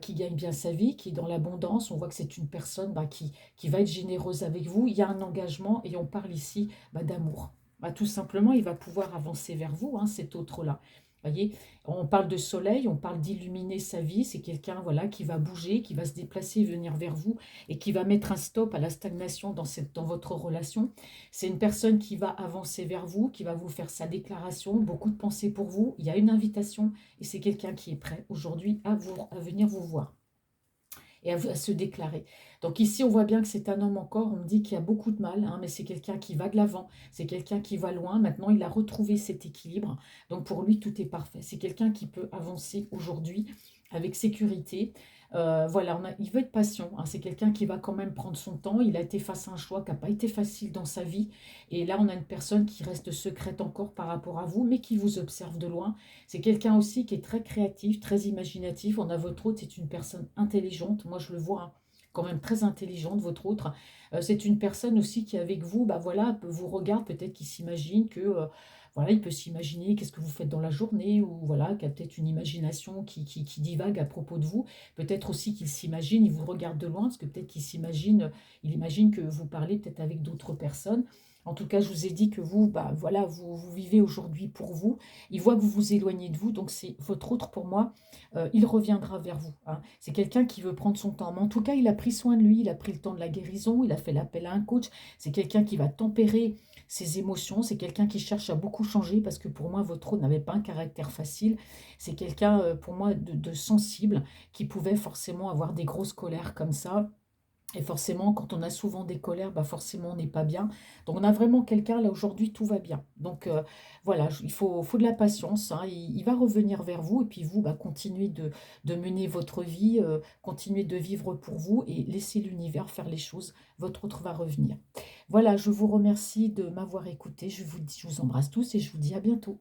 [SPEAKER 1] qui gagne bien sa vie, qui est dans l'abondance. On voit que c'est une personne qui va être généreuse avec vous. Il y a un engagement et on parle ici d'amour. Tout simplement, il va pouvoir avancer vers vous, hein, cet autre-là. Voyez, on parle de soleil, on parle d'illuminer sa vie. C'est quelqu'un voilà, qui va bouger, qui va se déplacer, venir vers vous et qui va mettre un stop à la stagnation dans votre relation. C'est une personne qui va avancer vers vous, qui va vous faire sa déclaration, beaucoup de pensées pour vous. Il y a une invitation et c'est quelqu'un qui est prêt aujourd'hui à venir vous voir et à se déclarer. Donc ici, on voit bien que c'est un homme encore, on me dit qu'il y a beaucoup de mal, hein, mais c'est quelqu'un qui va de l'avant, c'est quelqu'un qui va loin. Maintenant, il a retrouvé cet équilibre. Donc pour lui, tout est parfait. C'est quelqu'un qui peut avancer aujourd'hui avec sécurité. Voilà, il veut être patient, hein. C'est quelqu'un qui va quand même prendre son temps. Il a été face à un choix qui n'a pas été facile dans sa vie. Et là, on a une personne qui reste secrète encore par rapport à vous, mais qui vous observe de loin. C'est quelqu'un aussi qui est très créatif, très imaginatif. On a votre autre, c'est une personne intelligente. Moi, je le vois, hein, quand même très intelligente, votre autre. C'est une personne aussi qui, avec vous, voilà, vous regarde, peut-être qu'il s'imagine que, voilà, il peut s'imaginer qu'est-ce que vous faites dans la journée, ou voilà, qui a peut-être une imagination qui divague à propos de vous. Peut-être aussi qu'il s'imagine, il vous regarde de loin, parce que peut-être qu'il s'imagine, il imagine que vous parlez peut-être avec d'autres personnes. En tout cas, je vous ai dit que vous, voilà, vous vivez aujourd'hui pour vous. Il voit que vous vous éloignez de vous, donc c'est votre autre pour moi. Il reviendra vers vous, hein. C'est quelqu'un qui veut prendre son temps. Mais en tout cas, il a pris soin de lui, il a pris le temps de la guérison, il a fait l'appel à un coach. C'est quelqu'un qui va tempérer ses émotions. C'est quelqu'un qui cherche à beaucoup changer parce que pour moi, votre autre n'avait pas un caractère facile. C'est quelqu'un, pour moi, de sensible qui pouvait forcément avoir des grosses colères comme ça. Et forcément, quand on a souvent des colères, forcément, on n'est pas bien. Donc, on a vraiment quelqu'un, là, aujourd'hui, tout va bien. Donc, voilà, il faut de la patience, hein. Il va revenir vers vous. Et puis, vous, continuez de mener votre vie, continuez de vivre pour vous et laissez l'univers faire les choses. Votre autre va revenir. Voilà, je vous remercie de m'avoir écouté. Je vous embrasse tous et je vous dis à bientôt.